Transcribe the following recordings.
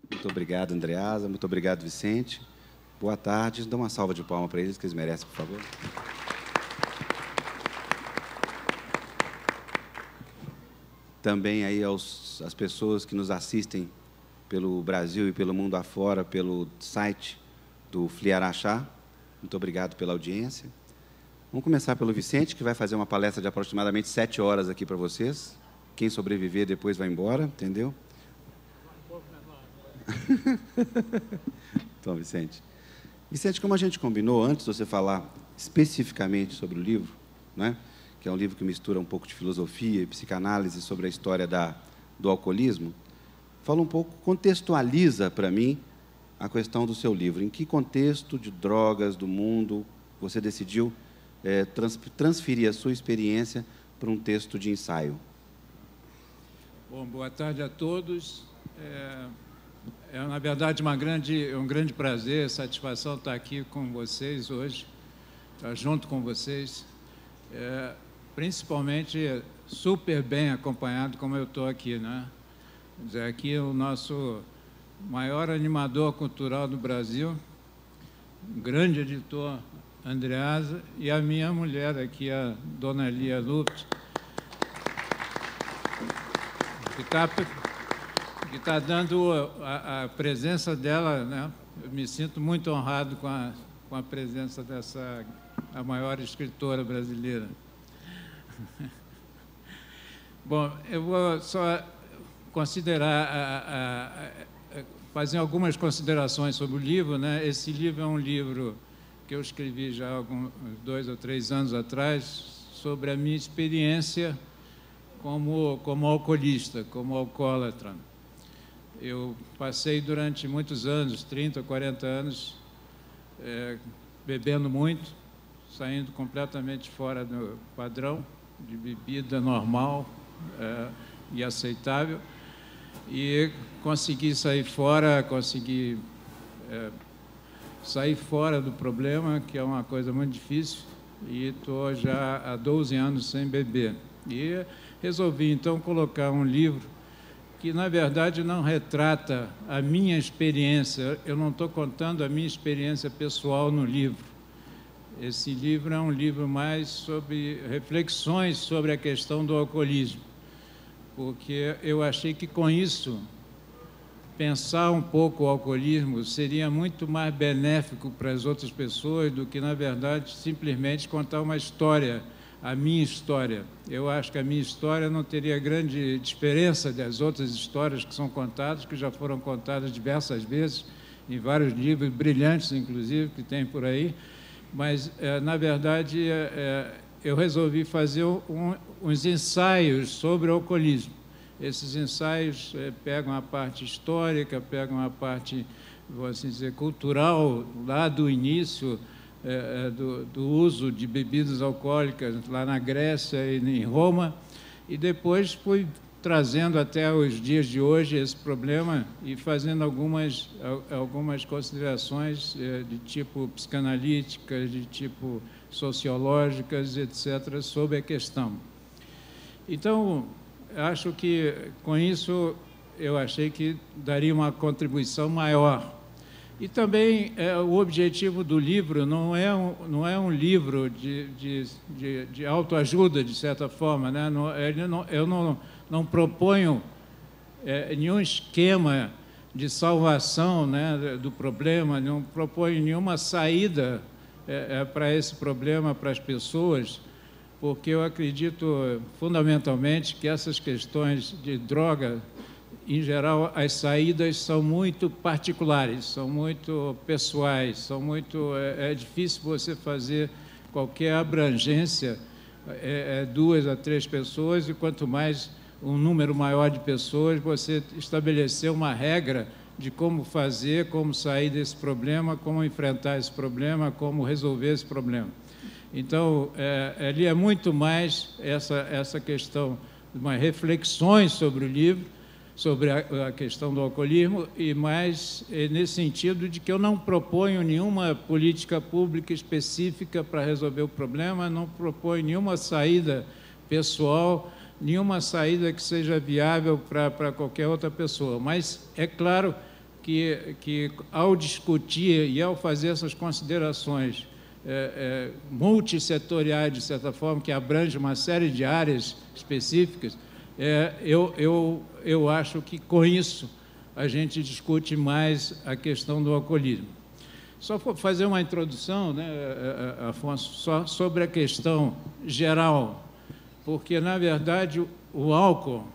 Muito obrigado, Andreasa. Muito obrigado, Vicente. Boa tarde. Dá uma salva de palmas para eles, que eles merecem, por favor. Também aí às pessoas que nos assistem pelo Brasil e pelo mundo afora, pelo site do FLI Araxá. Muito obrigado pela audiência. Vamos começar pelo Vicente, que vai fazer uma palestra de aproximadamente 7 horas aqui para vocês. Quem sobreviver depois vai embora, entendeu? Então, Vicente. Vicente, como a gente combinou, antes de você falar especificamente sobre o livro, né, que é um livro que mistura um pouco de filosofia e psicanálise sobre a história do alcoolismo, fala um pouco, contextualiza para mim a questão do seu livro. Em que contexto de drogas do mundo você decidiu transferir a sua experiência para um texto de ensaio? Bom, boa tarde a todos. Na verdade, um grande prazer, satisfação estar aqui com vocês hoje, estar junto com vocês, principalmente super bem acompanhado como eu estou aqui, né? Aqui é o nosso maior animador cultural do Brasil, um grande editor, Andreasa, e a minha mulher aqui, a Dona Lia Luft, que está dando a presença dela, né? Eu me sinto muito honrado com a presença a maior escritora brasileira. Bom, eu vou só fazer algumas considerações sobre o livro, né? Esse livro é um livro que eu escrevi já há 2 ou 3 anos atrás, sobre a minha experiência como alcoolista, como alcoólatra. Eu passei durante muitos anos, 30, 40 anos, bebendo muito, saindo completamente fora do padrão de bebida normal e aceitável, e consegui sair fora do problema, que é uma coisa muito difícil, e estou já há 12 anos sem beber. E resolvi, então, colocar um livro que, na verdade, não retrata a minha experiência. Eu não estou contando a minha experiência pessoal no livro. Esse livro é um livro mais sobre reflexões sobre a questão do alcoolismo, porque eu achei que, com isso, pensar um pouco o alcoolismo seria muito mais benéfico para as outras pessoas do que, na verdade, simplesmente contar uma história, a minha história. Eu acho que a minha história não teria grande diferença das outras histórias que são contadas, que já foram contadas diversas vezes, em vários livros brilhantes, inclusive, que tem por aí. Mas, na verdade, eu resolvi fazer uns ensaios sobre o alcoolismo. Esses ensaios pegam a parte histórica, pegam a parte, vou assim dizer, cultural, lá do início, do uso de bebidas alcoólicas lá na Grécia e em Roma, e depois fui trazendo até os dias de hoje esse problema e fazendo algumas considerações de tipo psicanalíticas, de tipo sociológicas, etc., sobre a questão. Então, acho que, com isso, eu achei que daria uma contribuição maior. E também o objetivo do livro não é um livro de autoajuda, de certa forma, né? Eu não proponho nenhum esquema de salvação, né, do problema, não proponho nenhuma saída para esse problema, para as pessoas, porque eu acredito fundamentalmente que essas questões de droga, em geral, as saídas são muito particulares, são muito pessoais, é difícil você fazer qualquer abrangência, 2 a 3 pessoas, e quanto mais um número maior de pessoas, você estabelecer uma regra de como fazer, como sair desse problema, como enfrentar esse problema, como resolver esse problema. Então, ali é muito mais essa questão umas reflexões sobre o livro, sobre a questão do alcoolismo, e mais nesse sentido de que eu não proponho nenhuma política pública específica para resolver o problema, não proponho nenhuma saída pessoal, nenhuma saída que seja viável para qualquer outra pessoa. Mas é claro que ao discutir e ao fazer essas considerações multissetoriais, de certa forma, que abrange uma série de áreas específicas, eu acho que com isso a gente discute mais a questão do alcoolismo. Só vou fazer uma introdução, né, Afonso, só sobre a questão geral, porque, na verdade, o álcool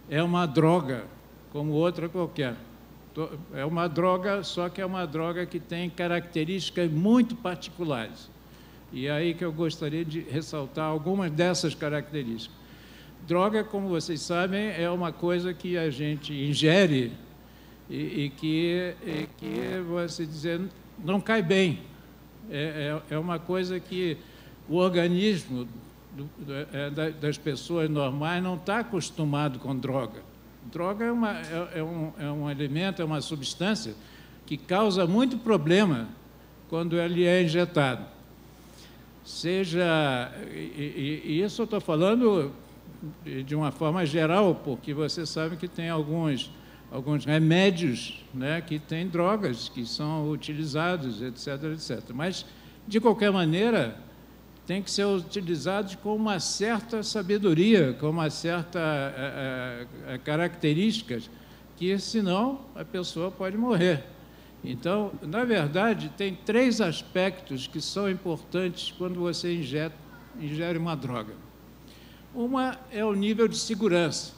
é uma droga, como outra qualquer. É uma droga, só que é uma droga que tem características muito particulares. E é aí que eu gostaria de ressaltar algumas dessas características. Droga, como vocês sabem, é uma coisa que a gente ingere e que você dizer, não cai bem. É uma coisa que o organismo das pessoas normais não está acostumado com droga. Droga é um elemento, é uma substância que causa muito problema quando ele é injetado. E isso eu estou falando de uma forma geral, porque você sabe que tem alguns remédios, né, que têm drogas, que são utilizados, etc., etc. Mas, de qualquer maneira, tem que ser utilizados com uma certa sabedoria, com uma certa características, que senão a pessoa pode morrer. Então, na verdade, tem 3 aspectos que são importantes quando você ingere uma droga. Uma é o nível de segurança.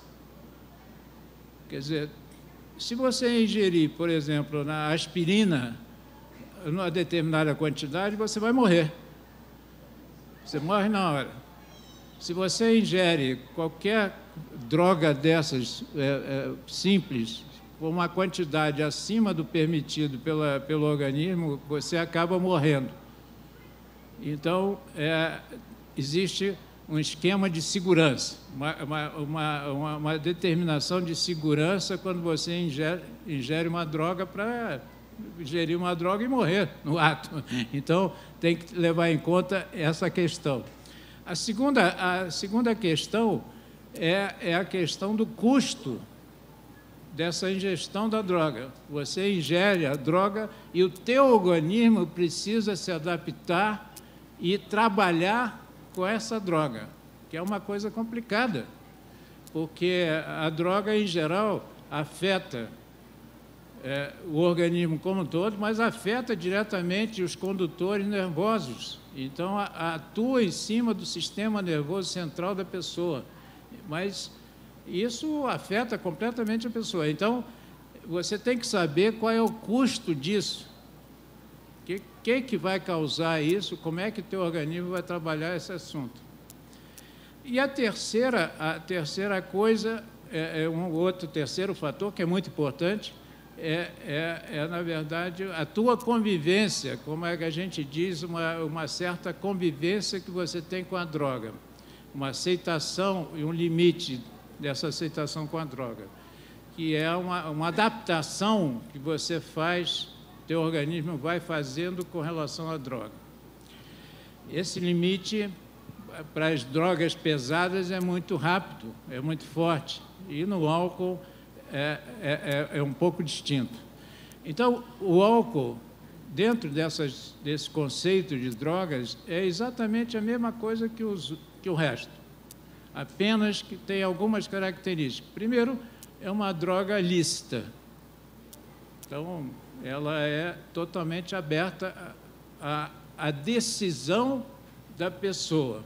Quer dizer, se você ingerir, por exemplo, na aspirina, numa determinada quantidade, você vai morrer. Você morre na hora. Se você ingere qualquer droga dessas simples, com uma quantidade acima do permitido pelo organismo, você acaba morrendo. Então, existe um esquema de segurança, uma determinação de segurança quando você ingere uma droga para ingerir uma droga e morrer no ato. Então, tem que levar em conta essa questão. A segunda questão é a questão do custo dessa ingestão da droga. Você ingere a droga e o teu organismo precisa se adaptar e trabalhar com essa droga, que é uma coisa complicada, porque a droga, em geral, afeta o organismo como um todo, mas afeta diretamente os condutores nervosos. Então, atua em cima do sistema nervoso central da pessoa. Mas isso afeta completamente a pessoa. Então, você tem que saber qual é o custo disso. O que vai causar isso? Como é que o teu organismo vai trabalhar esse assunto? E a terceira coisa, terceiro fator, que é muito importante, na verdade, a tua convivência, como é que a gente diz, uma certa convivência que você tem com a droga, uma aceitação e um limite dessa aceitação com a droga, que é uma adaptação que você faz, teu organismo vai fazendo com relação à droga. Esse limite para as drogas pesadas é muito rápido, é muito forte, e no álcool é um pouco distinto. Então, o álcool, dentro desse conceito de drogas, é exatamente a mesma coisa que o resto, apenas que tem algumas características. Primeiro, é uma droga lícita. Então, ela é totalmente aberta à decisão da pessoa.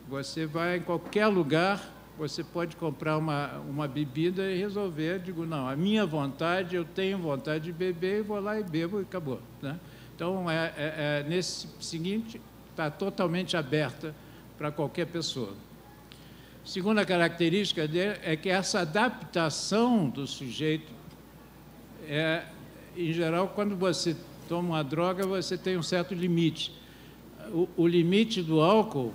Você vai em qualquer lugar, você pode comprar uma bebida e resolver, digo, não, a minha vontade, eu tenho vontade de beber, e vou lá e bebo e acabou, né? Então, nesse seguinte, está totalmente aberta para qualquer pessoa. Segunda característica dele é que essa adaptação do sujeito em geral, quando você toma uma droga, você tem um certo limite. O limite do álcool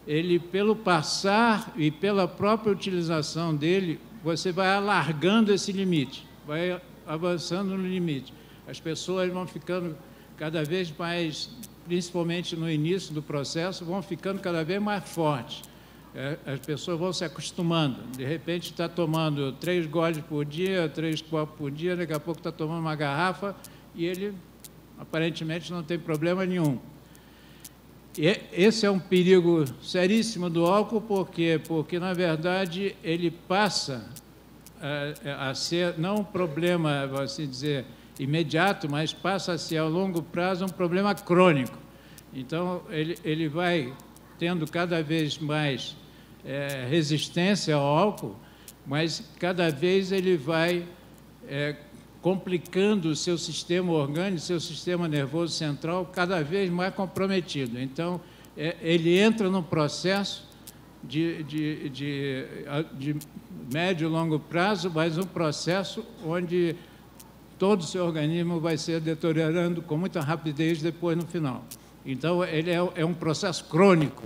ele, pelo passar e pela própria utilização dele, você vai alargando esse limite, vai avançando no limite. As pessoas vão ficando cada vez mais, principalmente no início do processo, vão ficando cada vez mais fortes. As pessoas vão se acostumando. De repente está tomando 3 goles por dia, 3 copos por dia, daqui a pouco está tomando uma garrafa e ele aparentemente não tem problema nenhum. E esse é um perigo seríssimo do álcool, por quê? Porque, na verdade, ele passa a ser, não um problema, vou assim dizer, imediato, mas passa a ser, ao longo prazo, um problema crônico. Então, ele vai tendo cada vez mais resistência ao álcool, mas cada vez ele vai complicando o seu sistema orgânico, seu sistema nervoso central, cada vez mais comprometido. Então, ele entra num processo de médio e longo prazo, mas um processo onde todo o seu organismo vai se deteriorando com muita rapidez depois no final. Então, ele é um processo crônico.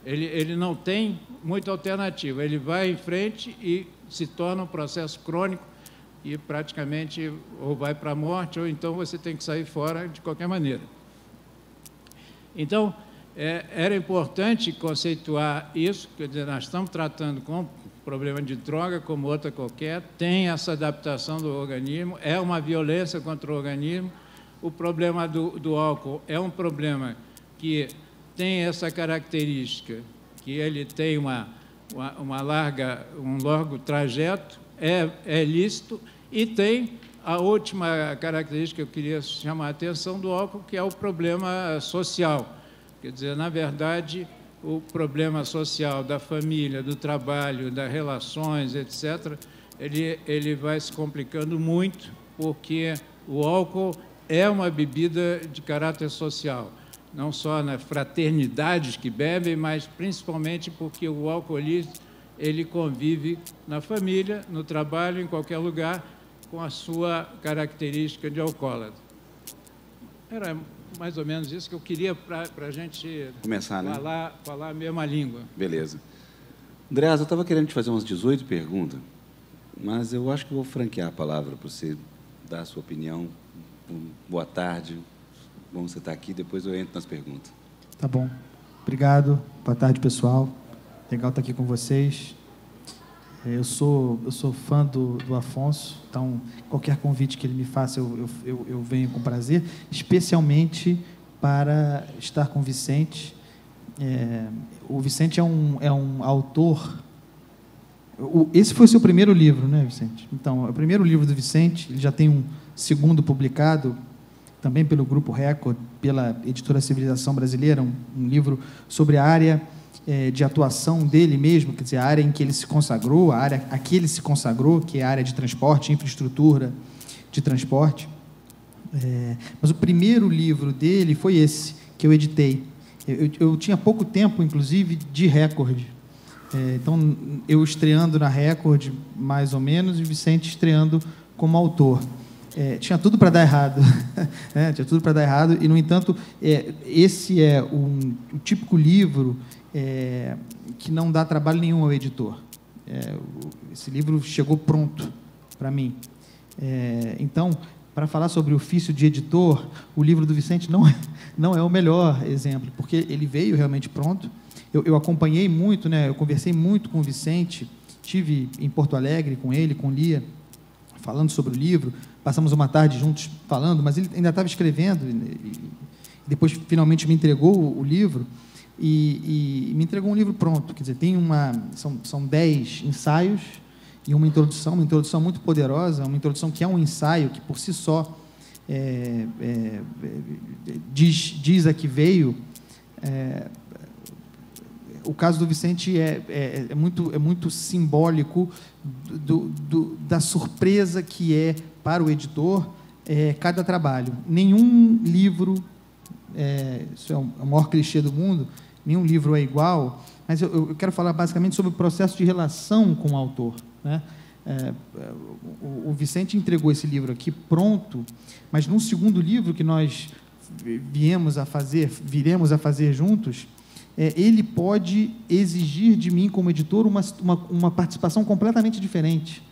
Ele não tem muita alternativa. Ele vai em frente e se torna um processo crônico e praticamente ou vai para a morte ou então você tem que sair fora de qualquer maneira. Então, era importante conceituar isso, quer dizer, nós estamos tratando com problema de droga como outra qualquer, tem essa adaptação do organismo, é uma violência contra o organismo. O problema do álcool é um problema que tem essa característica, que ele tem um largo trajeto, é lícito, e tem a última característica que eu queria chamar a atenção do álcool, que é o problema social. Quer dizer, na verdade, o problema social da família, do trabalho, das relações, etc., ele vai se complicando muito, porque o álcool é uma bebida de caráter social, não só nas fraternidades que bebem, mas principalmente porque o alcoolismo ele convive na família, no trabalho, em qualquer lugar, com a sua característica de alcoólatra. Era mais ou menos isso que eu queria para a gente começar, falar a mesma língua. Beleza. Andreasa, eu estava querendo te fazer umas 18 perguntas, mas eu acho que eu vou franquear a palavra para você dar a sua opinião. Boa tarde. Bom você estar aqui, depois eu entro nas perguntas. Tá bom. Obrigado. Boa tarde, pessoal. Legal estar aqui com vocês. Eu sou fã do Afonso, então qualquer convite que ele me faça eu venho com prazer, especialmente para estar com o Vicente. O Vicente é um autor. Esse foi o seu primeiro livro, né, Vicente? Então, é o primeiro livro do Vicente, ele já tem um segundo publicado, também pelo Grupo Record, pela editora Civilização Brasileira, um livro sobre a área de atuação dele mesmo, quer dizer, a área em que ele se consagrou, a área a que ele se consagrou, que é a área de transporte, infraestrutura de transporte. Mas o primeiro livro dele foi esse, que eu editei. Eu tinha pouco tempo, inclusive, de Record. Então, eu estreando na Record, mais ou menos, e o Vicente estreando como autor. Tinha tudo para dar errado. Tinha tudo para dar errado, e, no entanto, esse é o típico livro que não dá trabalho nenhum ao editor. Esse livro chegou pronto para mim. Então, para falar sobre o ofício de editor, o livro do Vicente não é o melhor exemplo, porque ele veio realmente pronto. Eu acompanhei muito, né, eu conversei muito com o Vicente, estive em Porto Alegre com ele, com Lia, falando sobre o livro, passamos uma tarde juntos falando, mas ele ainda estava escrevendo, e depois finalmente me entregou o livro, e me entregou um livro pronto, quer dizer, são 10 ensaios e uma introdução muito poderosa, uma introdução que é um ensaio, que por si só diz a que veio. O caso do Vicente é muito simbólico da surpresa que é para o editor cada trabalho. Nenhum livro, isso é o maior clichê do mundo, nenhum livro é igual, mas eu quero falar basicamente sobre o processo de relação com o autor, né? O Vicente entregou esse livro aqui pronto, mas num segundo livro que nós viremos a fazer juntos, ele pode exigir de mim, como editor, uma participação completamente diferente.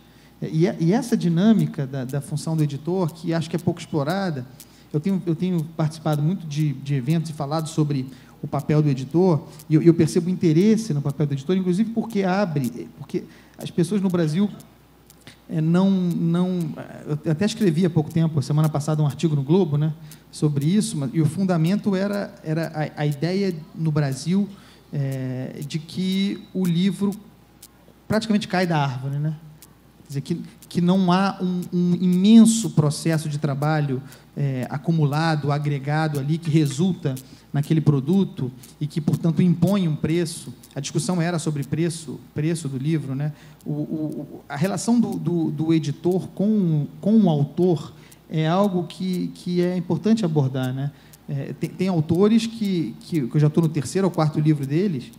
E essa dinâmica da função do editor, que acho que é pouco explorada, eu tenho participado muito de eventos e falado sobre o papel do editor, e eu percebo interesse no papel do editor, inclusive porque as pessoas no Brasil eu até escrevi há pouco tempo, semana passada, um artigo no Globo, né, sobre isso, e o fundamento era a ideia no Brasil de que o livro praticamente cai da árvore, né? Quer dizer, que não há um imenso processo de trabalho acumulado, agregado ali, que resulta naquele produto e que, portanto, impõe um preço. A discussão era sobre preço do livro, né? A relação do editor com o autor é algo que é importante abordar, né? Tem autores que eu já estou no 3º ou 4º livro deles,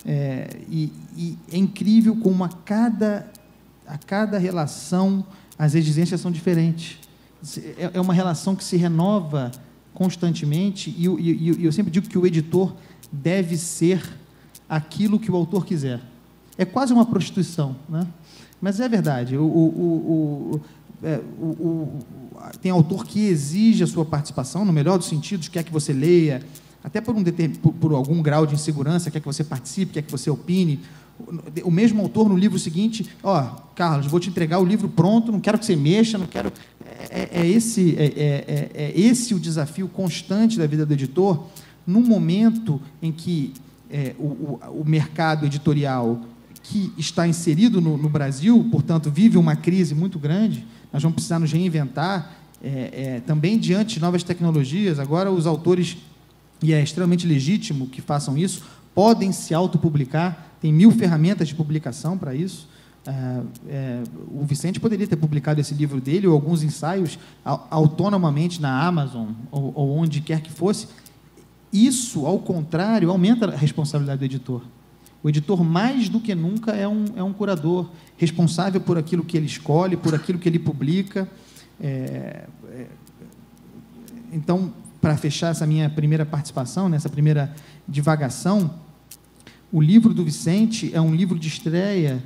e é incrível como a cada relação as exigências são diferentes. É uma relação que se renova constantemente, e eu sempre digo que o editor deve ser aquilo que o autor quiser. É quase uma prostituição, né? Mas é verdade. Tem autor que exige a sua participação, no melhor dos sentidos, quer que você leia, até por algum grau de insegurança, quer que você participe, quer que você opine. O mesmo autor, no livro seguinte, Carlos, vou te entregar o livro pronto, não quero que você mexa, não quero... É esse o desafio constante da vida do editor, num momento em que o mercado editorial que está inserido no Brasil, portanto, vive uma crise muito grande, nós vamos precisar nos reinventar, também diante de novas tecnologias. Agora, os autores, e é extremamente legítimo que façam isso, podem se autopublicar, tem 1000 ferramentas de publicação para isso. O Vicente poderia ter publicado esse livro dele, ou alguns ensaios, autonomamente na Amazon, ou onde quer que fosse. Isso, ao contrário, aumenta a responsabilidade do editor. O editor, mais do que nunca, é um curador, responsável por aquilo que ele escolhe, por aquilo que ele publica. Então, para fechar essa minha primeira participação, nessa primeira divagação, o livro do Vicente é um livro de estreia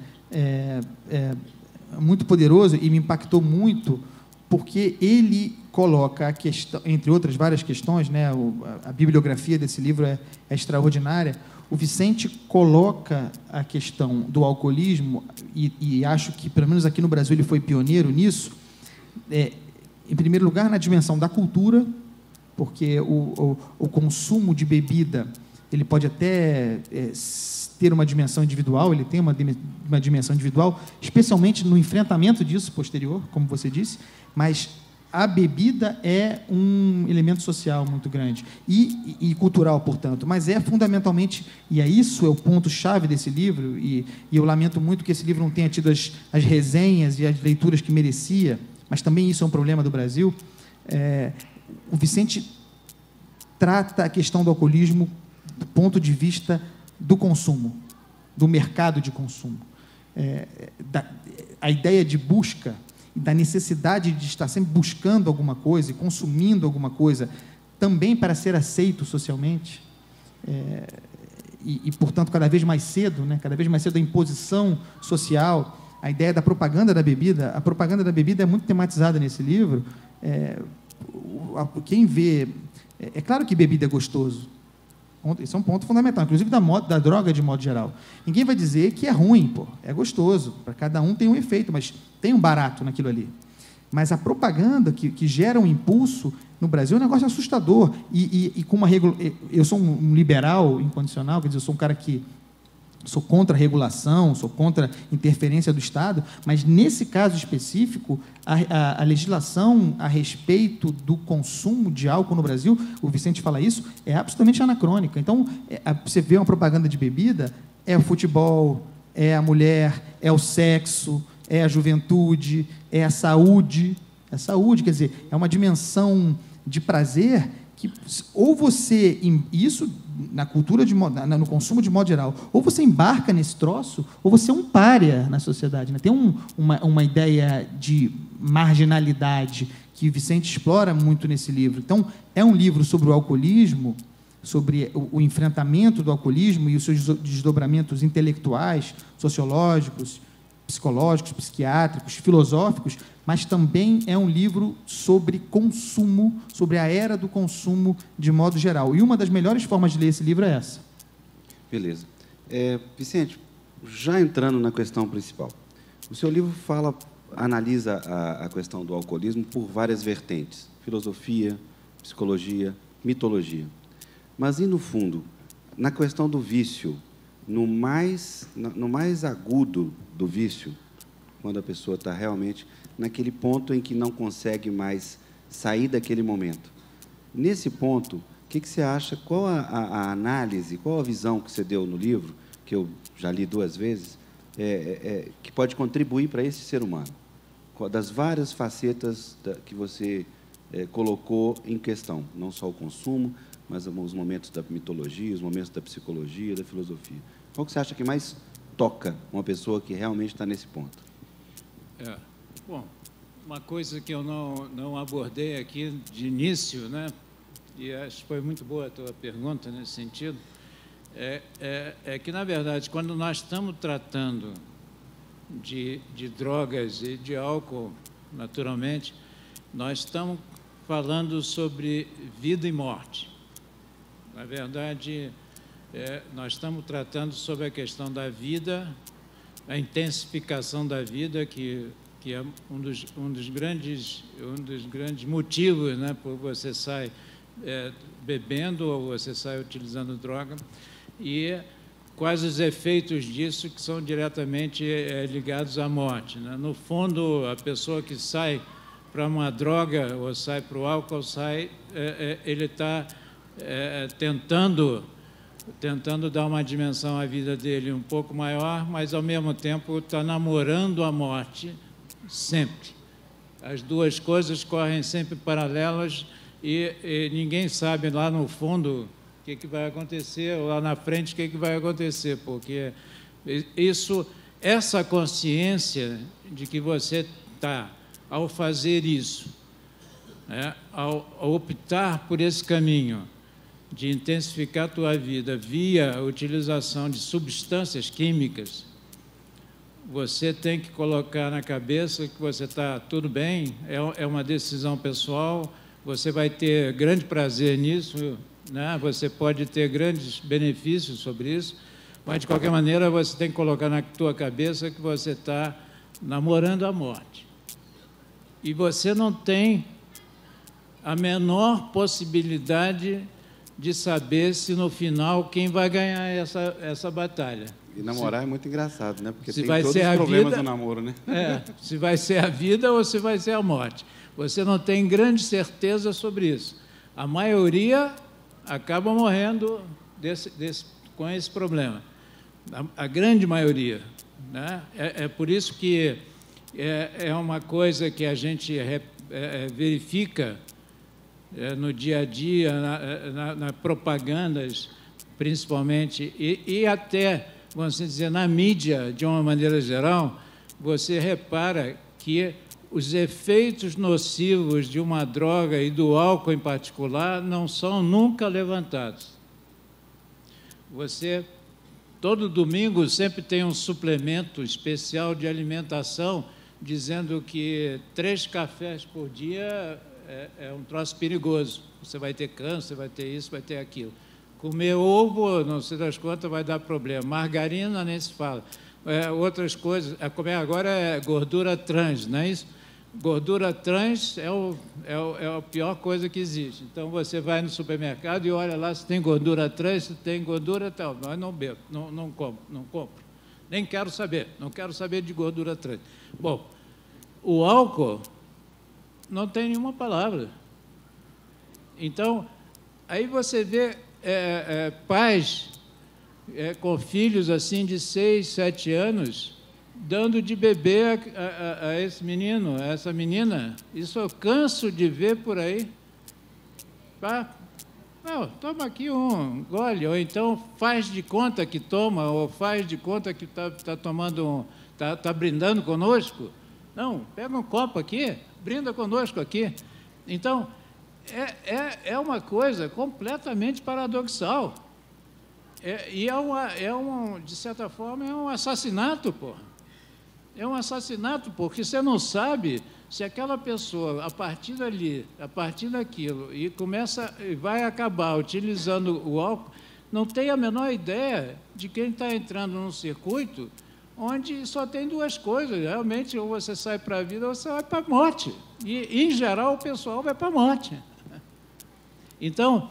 muito poderoso e me impactou muito, porque ele coloca a questão, entre outras várias questões, né, a bibliografia desse livro é extraordinária. O Vicente coloca a questão do alcoolismo, e acho que, pelo menos aqui no Brasil, ele foi pioneiro nisso, em primeiro lugar, na dimensão da cultura, porque o consumo de bebida, ele pode até ter uma dimensão individual, ele tem uma dimensão individual, especialmente no enfrentamento disso posterior, como você disse, mas a bebida é um elemento social muito grande e cultural, portanto, mas é fundamentalmente, e isso é o ponto-chave desse livro, e eu lamento muito que esse livro não tenha tido as resenhas e as leituras que merecia, mas também isso é um problema do Brasil. O Vicente trata a questão do alcoolismo do ponto de vista do consumo, do mercado de consumo, a ideia de busca, da necessidade de estar sempre buscando alguma coisa e consumindo alguma coisa, também para ser aceito socialmente, portanto, cada vez mais cedo, né, a imposição social, a ideia da propaganda da bebida. A propaganda da bebida é muito tematizada nesse livro. Quem vê... É claro que bebida é gostoso. Esse é um ponto fundamental, inclusive da droga de modo geral. Ninguém vai dizer que é ruim, é gostoso. Para cada um tem um efeito, mas tem um barato naquilo ali. Mas a propaganda que gera um impulso no Brasil é um negócio assustador. E com uma eu sou um liberal incondicional, quer dizer, eu sou um cara que sou contra a regulação, sou contra a interferência do Estado, mas, nesse caso específico, a legislação a respeito do consumo de álcool no Brasil, o Vicente fala isso, é absolutamente anacrônica. Então, você vê uma propaganda de bebida, é o futebol, é a mulher, é o sexo, é a juventude, é a saúde. É a saúde, quer dizer, é uma dimensão de prazer que, ou você... Isso... na cultura, no consumo de modo geral, ou você embarca nesse troço, ou você é um pária na sociedade, né? Tem uma ideia de marginalidade que Vicente explora muito nesse livro. Então, é um livro sobre o alcoolismo, sobre o enfrentamento do alcoolismo e os seus desdobramentos intelectuais, sociológicos, psicológicos, psiquiátricos, filosóficos, mas também é um livro sobre consumo, sobre a era do consumo de modo geral. E uma das melhores formas de ler esse livro é essa. Beleza. Vicente, já entrando na questão principal, o seu livro analisa a questão do alcoolismo por várias vertentes: filosofia, psicologia, mitologia. Mas, e no fundo, na questão do vício, no mais agudo do vício, quando a pessoa está realmente naquele ponto em que não consegue mais sair daquele momento. Nesse ponto, o que você acha, qual a análise, qual a visão que você deu no livro, que eu já li 2 vezes, que pode contribuir para esse ser humano, das várias facetas que você colocou em questão, não só o consumo, mas os momentos da mitologia, os momentos da psicologia, da filosofia. Qual que você acha que mais toca uma pessoa que realmente está nesse ponto? Bom, uma coisa que eu não abordei aqui de início, né, e acho que foi muito boa a tua pergunta nesse sentido, é que, na verdade, quando nós estamos tratando de drogas e de álcool, naturalmente, nós estamos falando sobre vida e morte. Na verdade, nós estamos tratando sobre a questão da vida, a intensificação da vida, que é um dos grandes motivos, né, por você sai bebendo ou você sai utilizando droga, e quais os efeitos disso que são diretamente ligados à morte, né? No fundo, a pessoa que sai para uma droga ou sai para o álcool, ele está tentando dar uma dimensão à vida dele um pouco maior, mas, ao mesmo tempo, está namorando a morte sempre. As duas coisas correm sempre paralelas e ninguém sabe lá no fundo o que vai acontecer, ou lá na frente o que vai acontecer, porque essa consciência de que você está, ao fazer isso, ao optar por esse caminho de intensificar a tua vida via a utilização de substâncias químicas, você tem que colocar na cabeça que você está tudo bem, é uma decisão pessoal, você vai ter grande prazer nisso, né? Você pode ter grandes benefícios sobre isso, mas, de qualquer maneira, você tem que colocar na tua cabeça que você está namorando a morte. E você não tem a menor possibilidade de saber se, no final, quem vai ganhar essa batalha. E namorar é muito engraçado, né? Porque tem todos os problemas do namoro, né? Se vai ser a vida ou se vai ser a morte. Você não tem grande certeza sobre isso. A maioria acaba morrendo com esse problema. A grande maioria, né? É por isso que é uma coisa que a gente verifica no dia a dia, na propagandas, principalmente, e até, vamos dizer, na mídia, de uma maneira geral, você repara que os efeitos nocivos de uma droga e do álcool em particular não são nunca levantados. Você, todo domingo, sempre tem um suplemento especial de alimentação dizendo que 3 cafés por dia é um troço perigoso. Você vai ter câncer, vai ter isso, vai ter aquilo. Comer ovo, não sei das quantas, vai dar problema. Margarina, nem se fala. Outras coisas, comer agora é gordura trans, não é isso? Gordura trans é a pior coisa que existe. Então, você vai no supermercado e olha lá se tem gordura trans, se tem gordura tal. Mas não bebo, não compro. Nem quero saber, não quero saber de gordura trans. Bom, o álcool não tem nenhuma palavra. Então, aí você vê pais com filhos assim de 6, 7 anos dando de beber a esse menino, a essa menina. Isso eu canso de ver por aí. Toma aqui um gole, ou então faz de conta que toma, ou faz de conta que está tomando, está brindando conosco. Não, pega um copo aqui, brinda conosco aqui. Então, é uma coisa completamente paradoxal. De certa forma, é um assassinato, porra. É um assassinato, porque você não sabe se aquela pessoa, a partir dali, a partir daquilo, e vai acabar utilizando o álcool, não tem a menor ideia de quem está entrando num circuito onde só tem duas coisas. Realmente, ou você sai para a vida ou você vai para a morte. E, em geral, o pessoal vai para a morte. Então,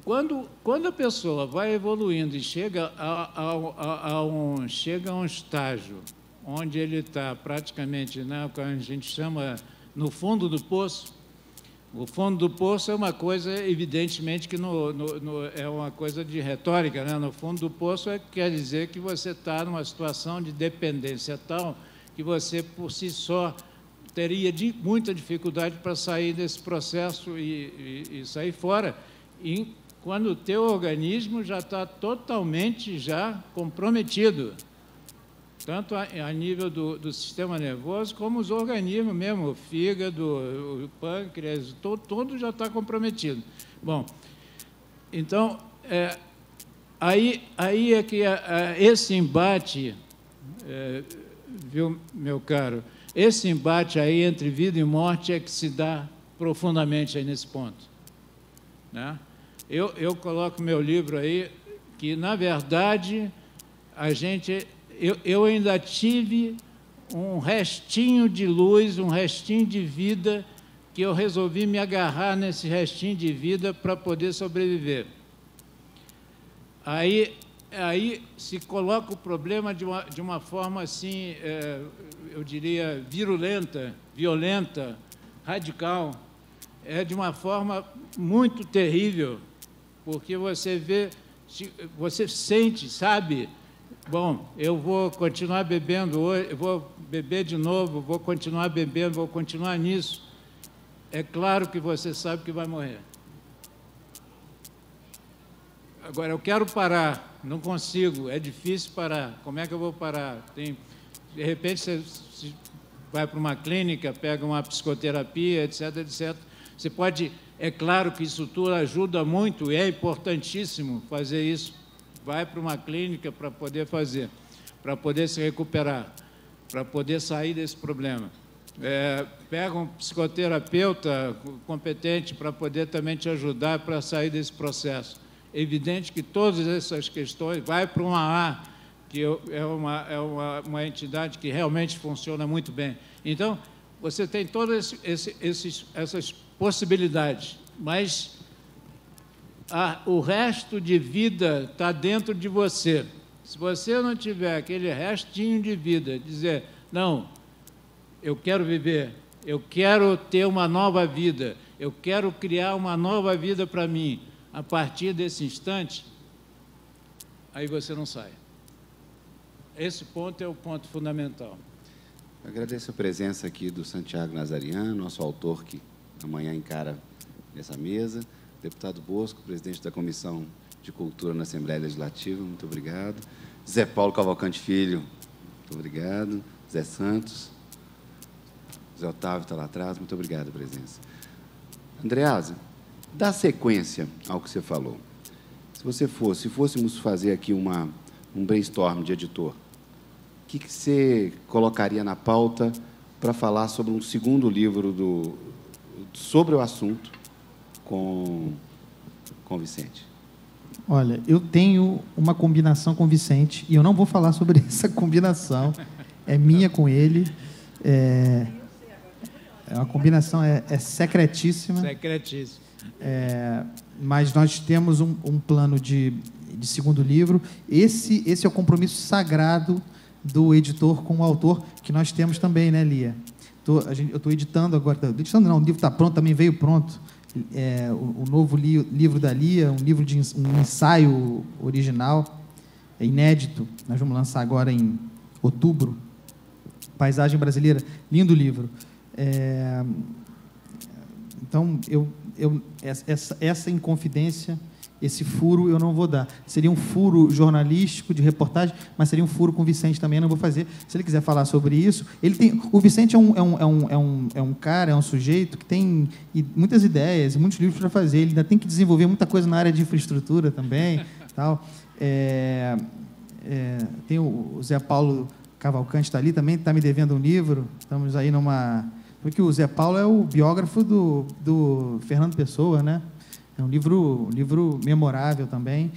quando a pessoa vai evoluindo e chega a um estágio onde ele está praticamente, né, o que a gente chama no fundo do poço. O fundo do poço é uma coisa, evidentemente, que é uma coisa de retórica, né? No fundo do poço quer dizer que você está numa situação de dependência tal que você, por si só, teria muita dificuldade para sair desse processo e sair fora, quando o teu organismo já está totalmente comprometido, tanto a nível do sistema nervoso, como os organismos mesmo, o fígado, o pâncreas, todo já está comprometido. Bom, então, aí é que esse embate, viu, meu caro, esse embate aí entre vida e morte é que se dá profundamente aí nesse ponto, né? Eu coloco meu livro aí, que, na verdade, eu ainda tive um restinho de luz, um restinho de vida, que eu resolvi me agarrar nesse restinho de vida para poder sobreviver. Aí se coloca o problema de uma forma assim, eu diria, violenta, radical, de uma forma muito terrível, porque você vê, você sente, sabe? Bom, eu vou continuar bebendo hoje, eu vou beber de novo, vou continuar bebendo, vou continuar nisso. É claro que você sabe que vai morrer. Agora, eu quero parar, não consigo, é difícil parar. Como é que eu vou parar? De repente, você vai para uma clínica, pega uma psicoterapia, etc, etc. Você pode, é claro que isso tudo ajuda muito, e é importantíssimo fazer isso. Vai para uma clínica para poder fazer, para poder se recuperar, para poder sair desse problema. Pega um psicoterapeuta competente para poder também te ajudar para sair desse processo. É evidente que todas essas questões, vai para uma AA, que é uma entidade que realmente funciona muito bem. Então, você tem todas essas possibilidades, mas o resto de vida está dentro de você. Se você não tiver aquele restinho de vida, dizer, não, eu quero viver, eu quero ter uma nova vida, eu quero criar uma nova vida para mim, a partir desse instante, aí você não sai. Esse ponto é o ponto fundamental. Agradeço a presença aqui do Santiago Nazariano, nosso autor que amanhã encara nessa mesa. Deputado Bosco, presidente da Comissão de Cultura na Assembleia Legislativa, muito obrigado. Zé Paulo Cavalcante Filho, muito obrigado. Zé Santos, Zé Otávio está lá atrás, muito obrigado, presença. Andreasa, dá sequência ao que você falou. Se fôssemos fazer aqui um brainstorm de editor, o que você colocaria na pauta para falar sobre um segundo livro sobre o assunto com Vicente? Olha, eu tenho uma combinação com o Vicente e eu não vou falar sobre essa combinação. É minha com ele. É uma combinação secretíssima. Secretíssima. Mas nós temos um plano de segundo livro. Esse é o compromisso sagrado do editor com o autor, que nós temos também, né, Lia? Eu estou editando agora. Editando não, o livro está pronto, também veio pronto. O novo livro da Lia, um ensaio original, inédito. Nós vamos lançar agora em outubro. Paisagem Brasileira, lindo livro. Então, essa Inconfidência, esse furo eu não vou dar. Seria um furo jornalístico, de reportagem, mas seria um furo com o Vicente também, eu não vou fazer. Se ele quiser falar sobre isso, o Vicente é um cara, é um sujeito que tem muitas ideias e muitos livros para fazer. Ele ainda tem que desenvolver muita coisa na área de infraestrutura também. Tal. Tem o Zé Paulo Cavalcante, está ali também, está me devendo um livro. Estamos aí numa... Porque o Zé Paulo é o biógrafo do Fernando Pessoa, né? É um livro memorável também.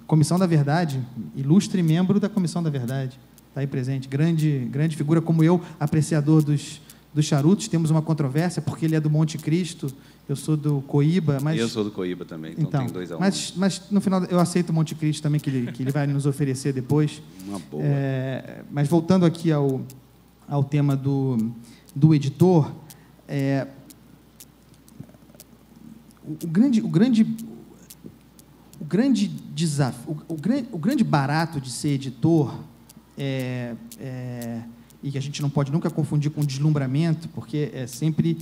Comissão da Verdade, ilustre membro da Comissão da Verdade. Está aí presente, grande figura, como eu, apreciador dos charutos. Temos uma controvérsia, porque ele é do Monte Cristo, eu sou do Coíba. Mas... Eu sou do Coíba também, então tem 2 a 1. Mas, no final, eu aceito o Monte Cristo também, que ele vai nos oferecer depois. Uma boa. Mas, voltando aqui ao tema do editor... O grande desafio, o grande barato de ser editor e que a gente não pode nunca confundir com deslumbramento, porque é sempre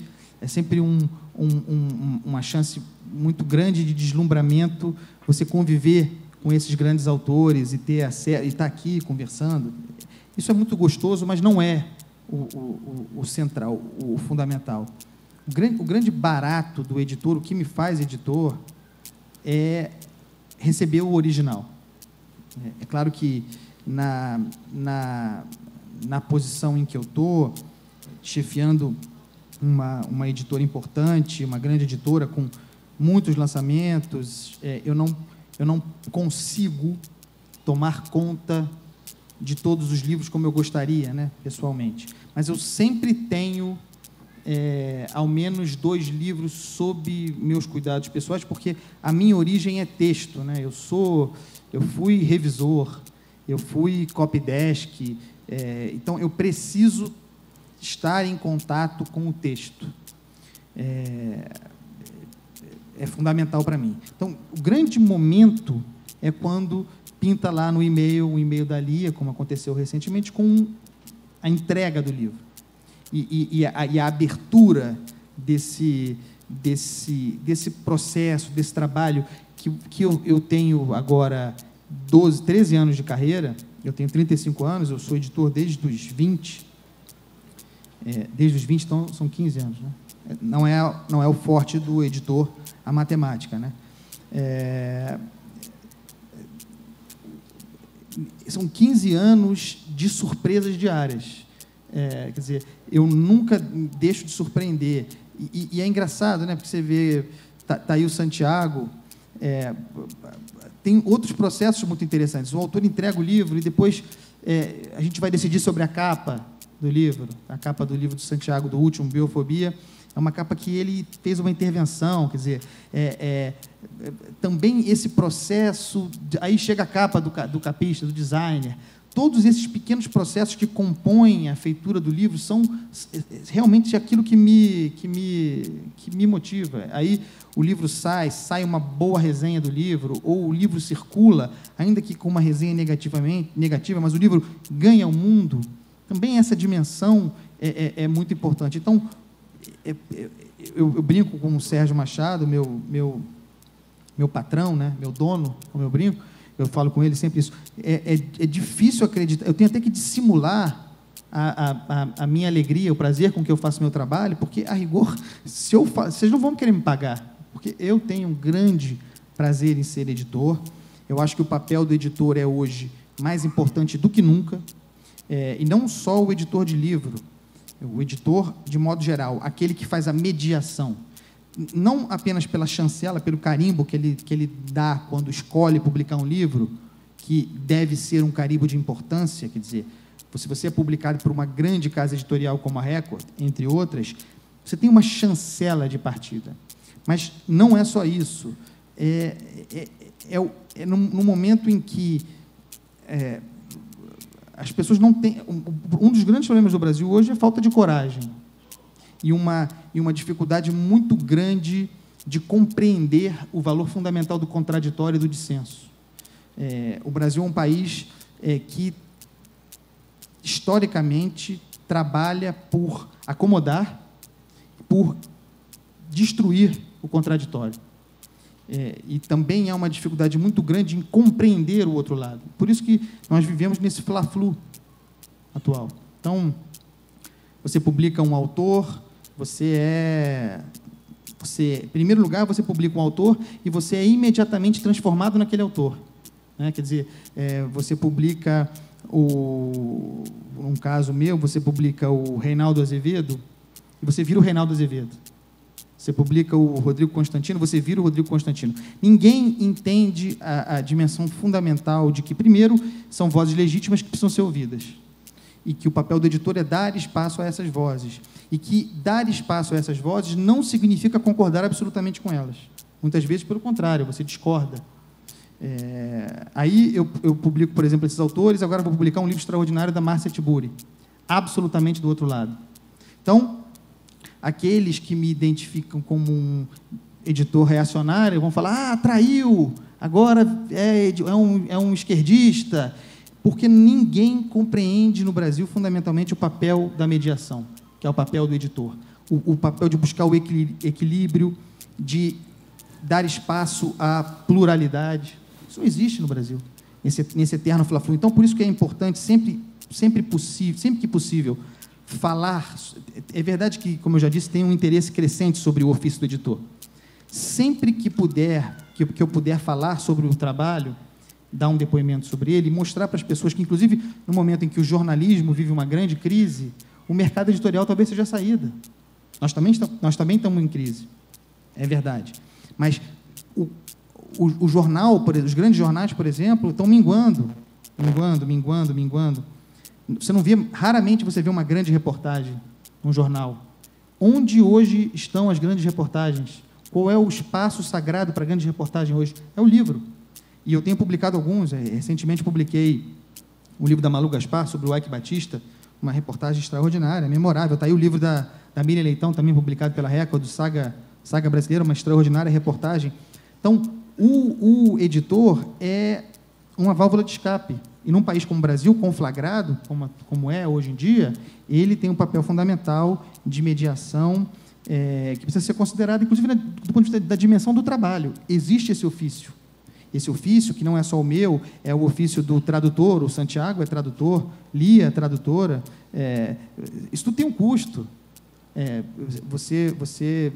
uma chance muito grande de deslumbramento você conviver com esses grandes autores e estar aqui conversando. Isso é muito gostoso, mas não é o central, o fundamental. O grande barato do editor, o que me faz editor, é receber o original. É claro que na posição em que eu estou, chefiando uma editora importante, uma grande editora com muitos lançamentos, eu não consigo tomar conta de todos os livros como eu gostaria, né, pessoalmente. Mas eu sempre tenho ao menos 2 livros sob meus cuidados pessoais, porque a minha origem é texto, né? Eu fui revisor, eu fui copydesk, então eu preciso estar em contato com o texto. É fundamental para mim. Então, o grande momento é quando pinta lá no e-mail, o e-mail da Lia, como aconteceu recentemente, com a entrega do livro. E a abertura desse processo, desse trabalho, que eu tenho agora 13 anos de carreira, eu tenho 35 anos, eu sou editor desde os 20, então são 15 anos. Né? Não é o forte do editor a matemática. Né? São 15 anos de surpresas diárias. Quer dizer, eu nunca deixo de surpreender. E é engraçado, né? Porque você vê, tá aí o Santiago, tem outros processos muito interessantes. O autor entrega o livro e depois a gente vai decidir sobre a capa do livro. A capa do livro do Santiago, do último, Biofobia, é uma capa que ele fez uma intervenção, quer dizer, também esse processo, aí chega a capa do capista, do designer. Todos esses pequenos processos que compõem a feitura do livro são realmente aquilo que me motiva. Aí o livro sai uma boa resenha do livro, ou o livro circula, ainda que com uma resenha negativa, mas o livro ganha o mundo. Também essa dimensão é muito importante. Então, eu brinco com o Sérgio Machado, meu patrão, né, meu dono, como eu brinco. Eu falo com ele sempre isso. É difícil acreditar. Eu tenho até que dissimular a minha alegria, o prazer com que eu faço meu trabalho, porque, a rigor, vocês não vão querer me pagar, porque eu tenho um grande prazer em ser editor. Eu acho que o papel do editor é, hoje, mais importante do que nunca, e não só o editor de livro, o editor, de modo geral, aquele que faz a mediação, não apenas pela chancela, pelo carimbo que ele dá quando escolhe publicar um livro, que deve ser um carimbo de importância, quer dizer, se você é publicado por uma grande casa editorial como a Record, entre outras, você tem uma chancela de partida. Mas não é só isso. No momento em que as pessoas não têm... Um dos grandes problemas do Brasil hoje é a falta de coragem. E uma dificuldade muito grande de compreender o valor fundamental do contraditório e do dissenso. O Brasil é um país que, historicamente, trabalha por acomodar, por destruir o contraditório. e também há uma dificuldade muito grande em compreender o outro lado. Por isso que nós vivemos nesse fla-flu atual. Então, você publica um autor, em primeiro lugar, você publica um autor e você é imediatamente transformado naquele autor, né? Quer dizer, você publica, num caso meu, você publica o Reinaldo Azevedo e você vira o Reinaldo Azevedo. Você publica o Rodrigo Constantino, você vira o Rodrigo Constantino. Ninguém entende a dimensão fundamental de que, primeiro, são vozes legítimas que precisam ser ouvidas, e que o papel do editor é dar espaço a essas vozes, e que dar espaço a essas vozes não significa concordar absolutamente com elas. Muitas vezes, pelo contrário, você discorda. Aí eu publico, por exemplo, esses autores, agora vou publicar um livro extraordinário da Márcia Tiburi, absolutamente do outro lado. Então, aqueles que me identificam como um editor reacionário vão falar: traiu, agora é um esquerdista, porque ninguém compreende no Brasil, fundamentalmente, o papel da mediação, que é o papel do editor, o papel de buscar o equilíbrio, de dar espaço à pluralidade. Isso não existe no Brasil, nesse eterno fla-flu. Então, por isso que é importante, sempre que possível, falar. É verdade que, como eu já disse, tem um interesse crescente sobre o ofício do editor. Sempre que eu puder falar sobre o trabalho, dar um depoimento sobre ele, mostrar para as pessoas que, inclusive, no momento em que o jornalismo vive uma grande crise, o mercado editorial talvez seja a saída. Nós também estamos em crise, é verdade. Mas o jornal, os grandes jornais, por exemplo, estão minguando. Raramente você vê uma grande reportagem num jornal. Onde hoje estão as grandes reportagens? Qual é o espaço sagrado para a grande reportagem hoje? É o livro. E eu tenho publicado alguns. Recentemente publiquei o livro da Malu Gaspar sobre o Ike Batista, uma reportagem extraordinária, memorável. Está aí o livro da Miriam Leitão, também publicado pela Record, do Saga Brasileira, uma extraordinária reportagem. Então, o editor é uma válvula de escape. E num país como o Brasil, conflagrado, como é hoje em dia, ele tem um papel fundamental de mediação, que precisa ser considerado, inclusive, do ponto de vista da dimensão do trabalho. Existe esse ofício. Esse ofício, que não é só o meu, é o ofício do tradutor. O Santiago é tradutor, Lia é tradutora. Isso tudo tem um custo. Você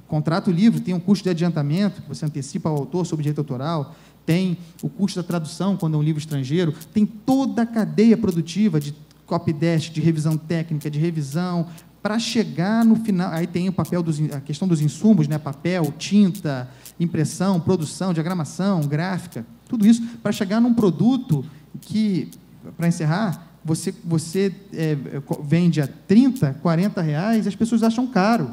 contrata o livro, tem um custo de adiantamento, que você antecipa ao autor sobre direito autoral, tem o custo da tradução, quando é um livro estrangeiro, tem toda a cadeia produtiva de copydesk, de revisão técnica, de revisão, para chegar no final. Aí tem o papel a questão dos insumos, né? Papel, tinta, impressão, produção, diagramação, gráfica, tudo isso, para chegar num produto que, para encerrar, você vende a R$30, R$40, as pessoas acham caro.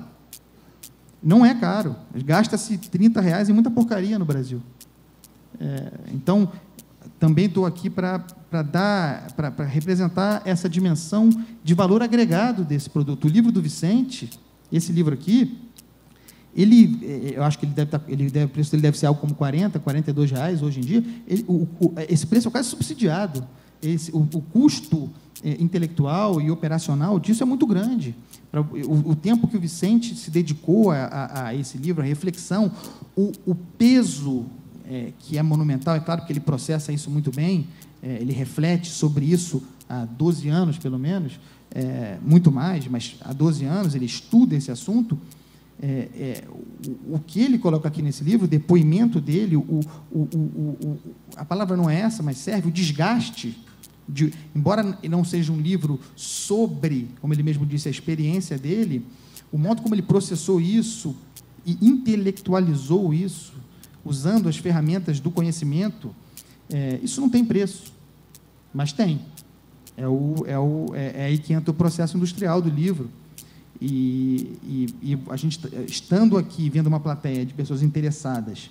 Não é caro. Gasta-se R$30 em muita porcaria no Brasil. Então, também estou aqui para representar essa dimensão de valor agregado desse produto. O livro do Vicente, esse livro aqui, eu acho que o preço dele deve ser algo como R$40, R$42 hoje em dia. Esse preço é quase subsidiado. O custo intelectual e operacional disso é muito grande. O tempo que o Vicente se dedicou a esse livro, a reflexão, o peso que é monumental, é claro que ele processa isso muito bem, ele reflete sobre isso há 12 anos, pelo menos, muito mais, mas há 12 anos ele estuda esse assunto. O que ele coloca aqui nesse livro, o depoimento dele, a palavra não é essa, mas serve, o desgaste, embora não seja um livro sobre, como ele mesmo disse, a experiência dele, o modo como ele processou isso e intelectualizou isso, usando as ferramentas do conhecimento, isso não tem preço, mas tem. É aí que entra o processo industrial do livro. E a gente, estando aqui, vendo uma plateia de pessoas interessadas,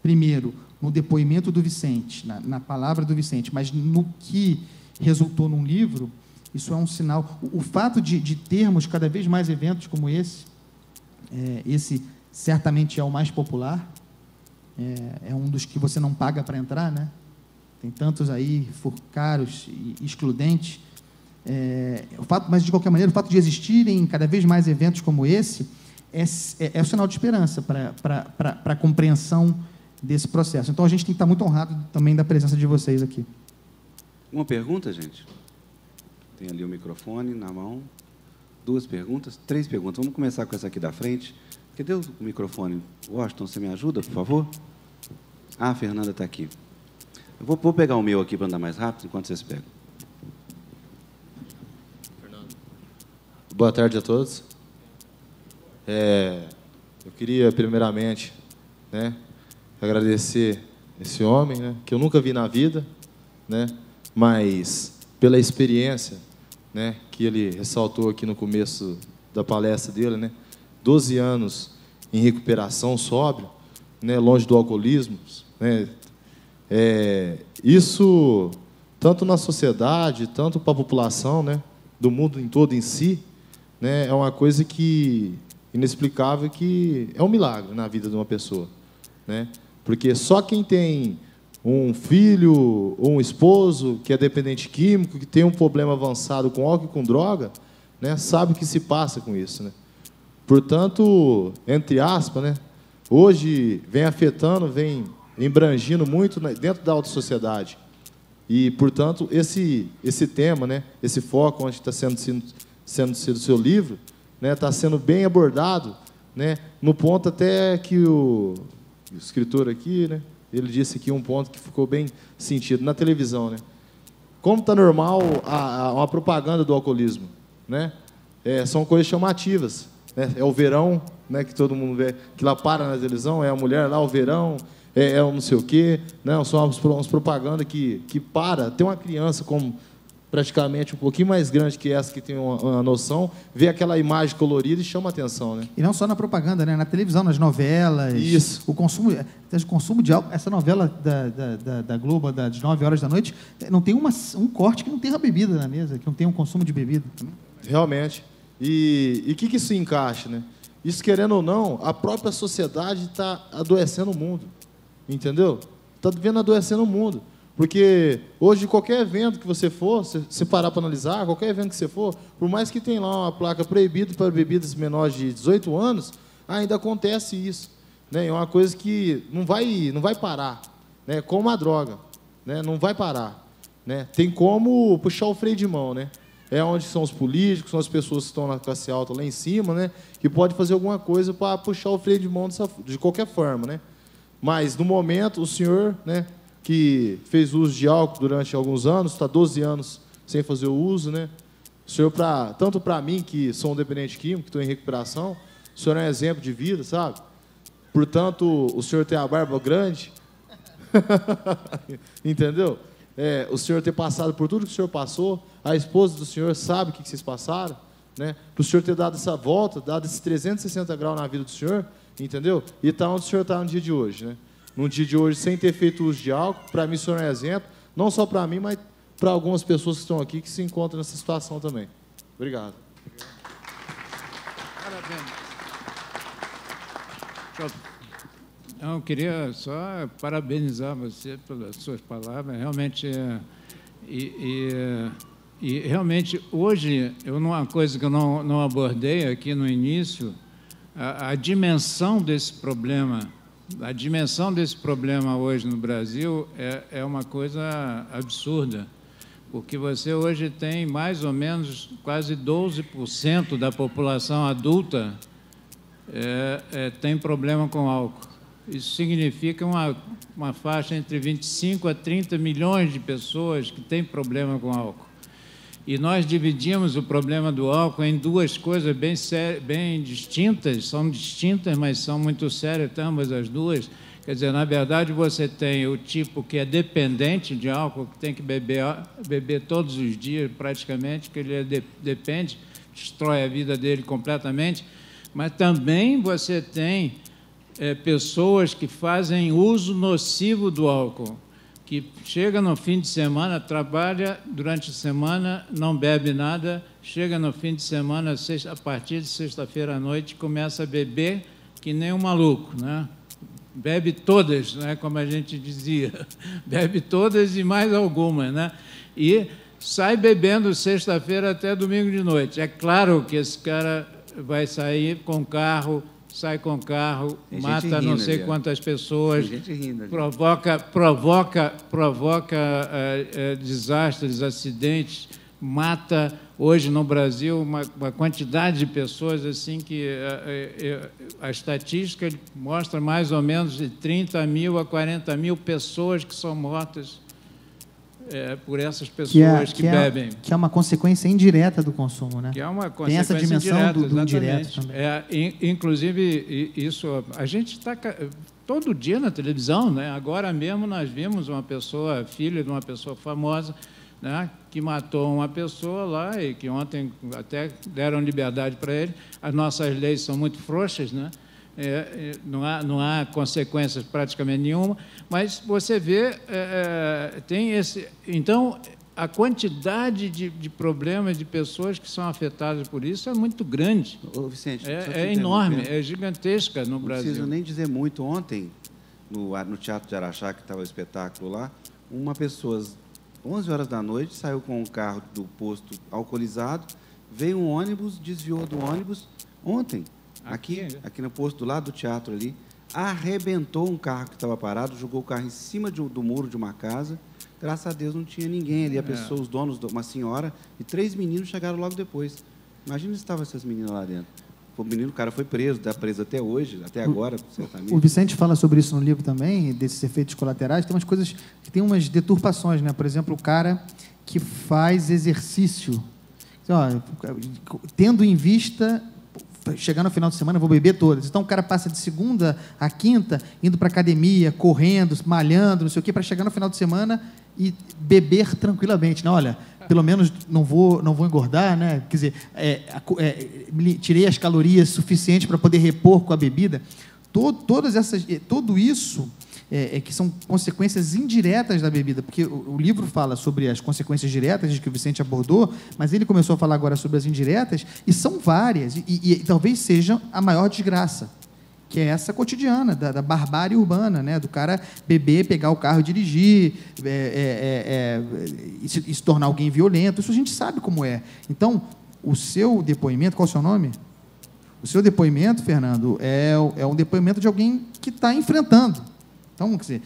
primeiro, no depoimento do Vicente, na palavra do Vicente, mas no que resultou num livro, isso é um sinal. O fato de termos cada vez mais eventos como esse certamente é o mais popular, é um dos que você não paga para entrar, né? Tem tantos aí caros e excludentes. Mas, de qualquer maneira, o fato de existirem cada vez mais eventos como esse é o sinal de esperança para a compreensão desse processo. Então, a gente tem que estar muito honrado também da presença de vocês aqui. Uma pergunta, gente? Tem ali o microfone na mão. 2 perguntas, 3 perguntas. Vamos começar com essa aqui da frente. Cadê o microfone? Washington, você me ajuda, por favor? Ah, a Fernanda está aqui. Eu vou pegar o meu aqui para andar mais rápido, enquanto vocês pegam. Boa tarde a todos. Eu queria, primeiramente, né, agradecer esse homem, né, que eu nunca vi na vida, né, mas pela experiência, né, que ele ressaltou aqui no começo da palestra dele, né, 12 anos em recuperação sóbrio, né, longe do alcoolismo, né, isso, tanto na sociedade, tanto para a população, né, do mundo em todo em si, né, é uma coisa que inexplicável, que é um milagre na vida de uma pessoa, né? Porque só quem tem um filho ou um esposo que é dependente químico, que tem um problema avançado com álcool e com droga, né, sabe o que se passa com isso, né? Portanto, entre aspas, né, hoje vem afetando, vem embrangindo muito dentro da alta sociedade. E, portanto, esse tema, né, esse foco onde está sendo o seu livro, né, está sendo bem abordado, né, no ponto até que o escritor aqui, né, ele disse aqui um ponto que ficou bem sentido na televisão, né? Como está normal uma propaganda do alcoolismo, né? São coisas chamativas, né? É o verão, né, que todo mundo vê, que lá para na televisão, é a mulher lá, o verão, o não sei o quê, né? São umas propagandas que para, tem uma criança como praticamente um pouquinho mais grande que essa, que tem uma noção, vê aquela imagem colorida e chama a atenção, né? E não só na propaganda, né? Na televisão, nas novelas. Isso. O consumo de álcool. Essa novela da Globo, das 9 horas da noite, não tem um corte que não tenha bebida na mesa, que não tenha um consumo de bebida. Realmente. E o que isso encaixa, né? Isso, querendo ou não, a própria sociedade está adoecendo o mundo. Entendeu? Está vendo adoecendo o mundo. Porque hoje, qualquer evento que você for, se parar para analisar, qualquer evento que você for, por mais que tenha lá uma placa proibida para bebidas menores de 18 anos, ainda acontece isso, né? É uma coisa que não vai parar, né? Como a droga, né? Não vai parar, né? Tem como puxar o freio de mão, né? É onde são os políticos, são as pessoas que estão na classe alta lá em cima, né? Que pode fazer alguma coisa para puxar o freio de mão de qualquer forma, né? Mas, no momento, o senhor, né, que fez uso de álcool durante alguns anos, está 12 anos sem fazer o uso, né? O senhor, tanto para mim, que sou um dependente químico, que estou em recuperação, o senhor é um exemplo de vida, sabe? Portanto, o senhor tem a barba grande, entendeu? O senhor ter passado por tudo que o senhor passou, a esposa do senhor sabe o que vocês passaram, né? Para o senhor ter dado essa volta, dado esses 360 graus na vida do senhor, entendeu? E está onde o senhor está no dia de hoje, né? Num dia de hoje, sem ter feito uso de álcool, para mim, o senhor é um exemplo, não só para mim, mas para algumas pessoas que estão aqui, que se encontram nessa situação também. Obrigado. Parabéns. Eu queria só parabenizar você pelas suas palavras. Realmente, realmente, hoje, uma coisa que eu não abordei aqui no início, a dimensão desse problema. A dimensão desse problema hoje no Brasil é uma coisa absurda, porque você hoje tem mais ou menos quase 12% da população adulta tem problema com álcool. Isso significa uma faixa entre 25 a 30 milhões de pessoas que têm problema com álcool. E nós dividimos o problema do álcool em duas coisas bem distintas, são distintas, mas são muito sérias ambas as duas. Quer dizer, na verdade, você tem o tipo que é dependente de álcool, que tem que beber todos os dias, praticamente, que ele depende, destrói a vida dele completamente, mas também você tem pessoas que fazem uso nocivo do álcool, que chega no fim de semana, trabalha durante a semana, não bebe nada, chega no fim de semana, a partir de sexta-feira à noite, começa a beber que nem um maluco, né? Bebe todas, né? Como a gente dizia, bebe todas e mais algumas, né? E sai bebendo sexta-feira até domingo de noite. É claro que esse cara vai sair com carro, sai com carro, tem mata não sei quantas pessoas, tem gente rindo provoca desastres, acidentes, mata hoje no Brasil uma quantidade de pessoas assim que a estatística mostra mais ou menos de 30 mil a 40 mil pessoas que são mortas por essas pessoas que bebem. Que é uma consequência indireta do consumo, né? Que é uma consequência tem essa dimensão indireta, do indireto também. Inclusive, isso a gente está todo dia na televisão, né? Agora mesmo nós vimos uma pessoa, filha de uma pessoa famosa, né, que matou uma pessoa lá e que ontem até deram liberdade para ele. As nossas leis são muito frouxas, né? Não há consequências praticamente nenhuma, mas você vê, tem esse... Então, a quantidade de problemas de pessoas que são afetadas por isso é muito grande. Ô, Vicente, é enorme, é gigantesca no Brasil. Não preciso nem dizer muito. Ontem, no Teatro de Araxá, que estava o espetáculo lá, uma pessoa, 11 horas da noite, saiu com um carro do posto alcoolizado, veio um ônibus, desviou do ônibus, ontem, aqui no posto do lado do teatro ali, arrebentou um carro que estava parado, jogou o carro em cima do muro de uma casa. Graças a Deus não tinha ninguém ali, os donos, uma senhora e 3 meninos chegaram logo depois. Imagina se estavam essas meninas lá dentro. O cara foi preso, está preso até hoje, até agora, certamente. O Vicente fala sobre isso no livro também, desses efeitos colaterais. Tem umas coisas que tem umas deturpações, né? Por exemplo, o cara que faz exercício, tendo em vista, chegar no final de semana, eu vou beber todas. Então, o cara passa de segunda a quinta, indo para a academia, correndo, malhando, não sei o quê, para chegar no final de semana e beber tranquilamente. Não, olha, pelo menos não vou engordar, né? Quer dizer, tirei as calorias suficientes para poder repor com a bebida. Tudo isso que são consequências indiretas da bebida, porque o livro fala sobre as consequências diretas que o Vicente abordou, mas ele começou a falar agora sobre as indiretas, e são várias, e talvez seja a maior desgraça, que é essa cotidiana, da barbárie urbana, né? Do cara beber, pegar o carro e dirigir, e se tornar alguém violento. Isso a gente sabe como é. Então, o seu depoimento, qual é o seu nome? O seu depoimento, Fernando, é um depoimento de alguém que está enfrentando. Então, quer dizer,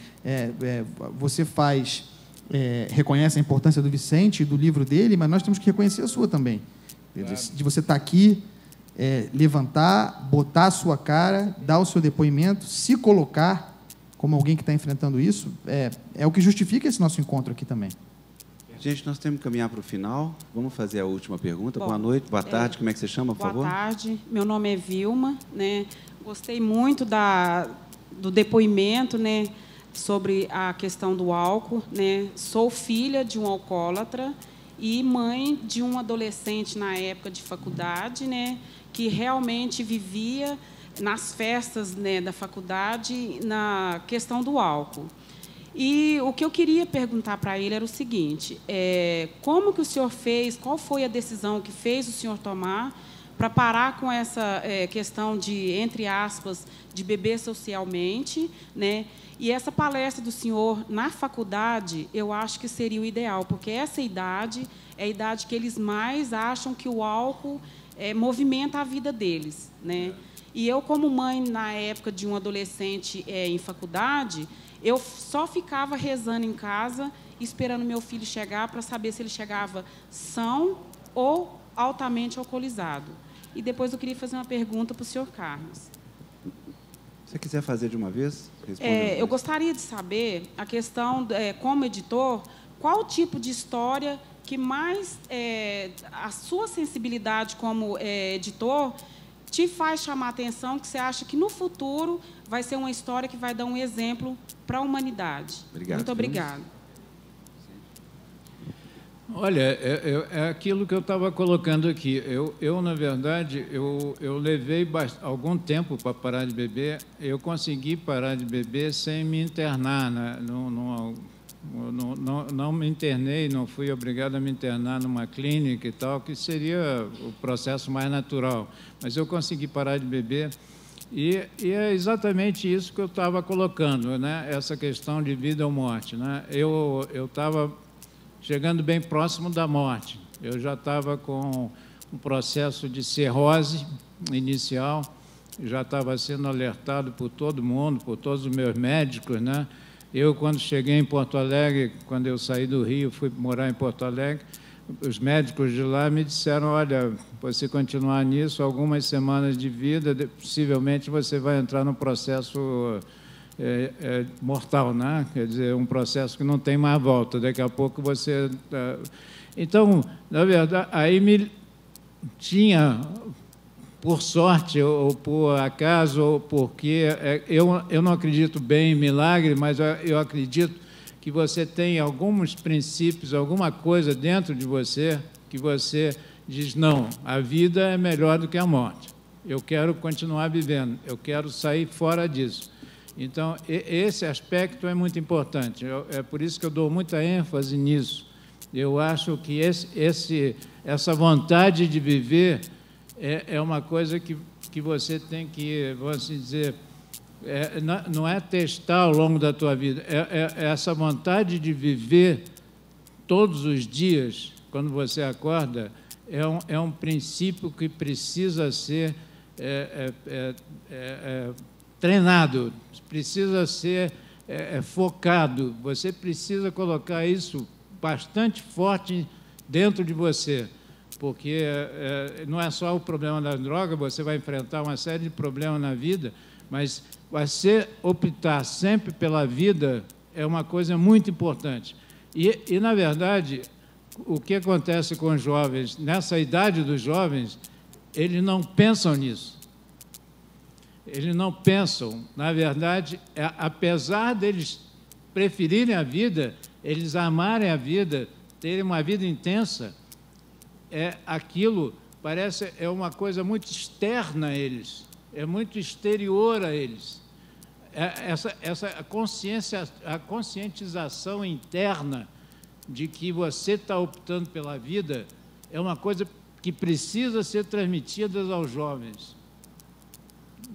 você reconhece a importância do Vicente e do livro dele, mas nós temos que reconhecer a sua também. Claro. De você estar aqui, levantar, botar a sua cara, dar o seu depoimento, se colocar como alguém que está enfrentando isso, é o que justifica esse nosso encontro aqui também. Gente, nós temos que caminhar para o final. Vamos fazer a última pergunta. Boa noite, boa tarde. Como é que você chama, por favor? Boa tarde. Meu nome é Vilma, né? Gostei muito do depoimento, né, sobre a questão do álcool, né? Sou filha de um alcoólatra e mãe de um adolescente na época de faculdade, né, que realmente vivia nas festas, né, da faculdade na questão do álcool. E o que eu queria perguntar para ele era o seguinte: como que o senhor fez? Qual foi a decisão que fez o senhor tomar para parar com essa questão de, entre aspas, de beber socialmente, né? E essa palestra do senhor na faculdade, eu acho que seria o ideal, porque essa idade é a idade que eles mais acham que o álcool movimenta a vida deles, né? E eu, como mãe, na época de um adolescente em faculdade, eu só ficava rezando em casa, esperando meu filho chegar para saber se ele chegava são ou altamente alcoolizado. E depois eu queria fazer uma pergunta para o senhor Carlos. Se você quiser fazer de uma vez, eu gostaria de saber a questão, como editor, qual tipo de história que mais a sua sensibilidade como editor te faz chamar a atenção, que você acha que no futuro vai ser uma história que vai dar um exemplo para a humanidade. Obrigado. Muito obrigada. Olha, é aquilo que eu estava colocando aqui. Eu na verdade, eu levei algum tempo para parar de beber. Eu consegui parar de beber sem me internar. Né? Não me internei, não fui obrigado a me internar numa clínica e tal, que seria o processo mais natural. Mas eu consegui parar de beber. E é exatamente isso que eu estava colocando, né? Essa questão de vida ou morte. Né? Eu estava chegando bem próximo da morte. Eu já estava com um processo de cirrose inicial, já estava sendo alertado por todo mundo, por todos os meus médicos, né? Eu, quando cheguei em Porto Alegre, quando eu saí do Rio, fui morar em Porto Alegre, os médicos de lá me disseram, olha, você continuar nisso, algumas semanas de vida, possivelmente você vai entrar num processo mortal, né? Quer dizer, um processo que não tem mais volta, daqui a pouco você... Então, na verdade, aí me tinha, por sorte ou por acaso, ou porque eu não acredito bem em milagre, mas eu acredito que você tem alguns princípios, alguma coisa dentro de você que você diz, não, a vida é melhor do que a morte. Eu quero continuar vivendo, eu quero sair fora disso. Então, esse aspecto é muito importante. É por isso que eu dou muita ênfase nisso. Eu acho que essa vontade de viver é uma coisa que você tem que, vamos dizer, não é testar ao longo da tua vida, essa vontade de viver todos os dias, quando você acorda, é um princípio que precisa ser treinado, precisa ser focado, você precisa colocar isso bastante forte dentro de você, porque não é só o problema da droga, você vai enfrentar uma série de problemas na vida, mas você optar sempre pela vida é uma coisa muito importante. E na verdade, o que acontece com os jovens, nessa idade dos jovens, eles não pensam nisso. Eles não pensam, na verdade, apesar deles preferirem a vida, eles amarem a vida, terem uma vida intensa, aquilo parece uma coisa muito externa a eles, é muito exterior a eles. Essa consciência, a conscientização interna de que você está optando pela vida é uma coisa que precisa ser transmitida aos jovens.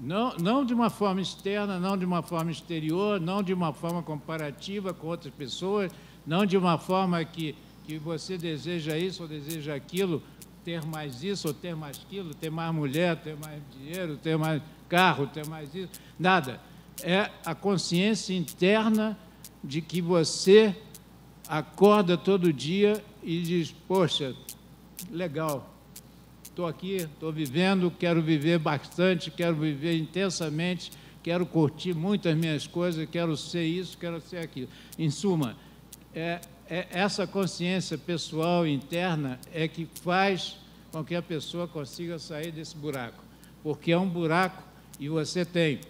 Não de uma forma externa, não de uma forma exterior, não de uma forma comparativa com outras pessoas, não de uma forma que você deseja isso ou deseja aquilo, ter mais isso ou ter mais aquilo, ter mais mulher, ter mais dinheiro, ter mais carro, ter mais isso, nada. É a consciência interna de que você acorda todo dia e diz, poxa, legal, estou aqui, estou vivendo, quero viver bastante, quero viver intensamente, quero curtir muitas minhas coisas, quero ser isso, quero ser aquilo. Em suma, essa consciência pessoal interna é que faz com que a pessoa consiga sair desse buraco, porque é um buraco e você tem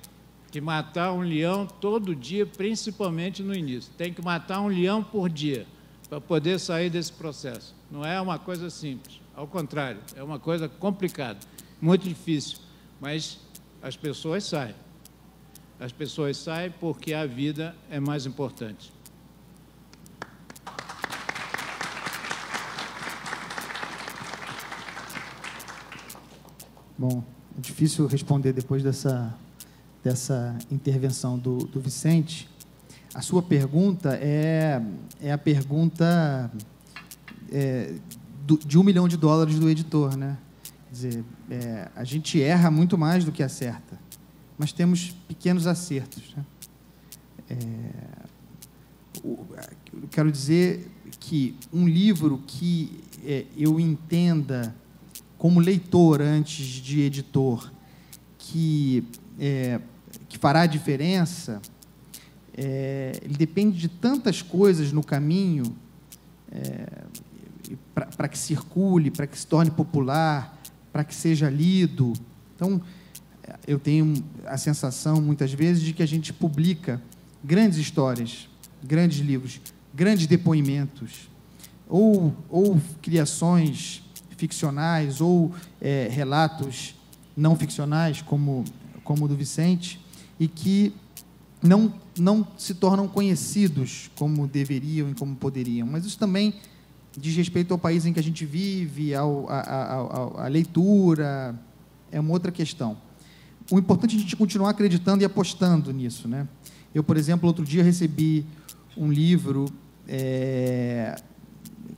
que matar um leão todo dia, principalmente no início. Tem que matar um leão por dia para poder sair desse processo. Não é uma coisa simples, ao contrário, é uma coisa complicada, muito difícil, mas as pessoas saem. As pessoas saem porque a vida é mais importante. Bom, é difícil responder depois dessa intervenção do Vicente. A sua pergunta é a pergunta de $1 milhão do editor, né? Quer dizer, a gente erra muito mais do que acerta, mas temos pequenos acertos, né? Eu quero dizer que um livro que eu entenda como leitor antes de editor, que fará a diferença, ele depende de tantas coisas no caminho para que circule, para que se torne popular, para que seja lido. Então, eu tenho a sensação, muitas vezes, de que a gente publica grandes histórias, grandes livros, grandes depoimentos, ou criações ficcionais, ou relatos não ficcionais, como o do Vicente, e que não se tornam conhecidos como deveriam e como poderiam. Mas isso também diz respeito ao país em que a gente vive, à leitura, é uma outra questão. O importante é a gente continuar acreditando e apostando nisso, né? Eu, por exemplo, outro dia recebi um livro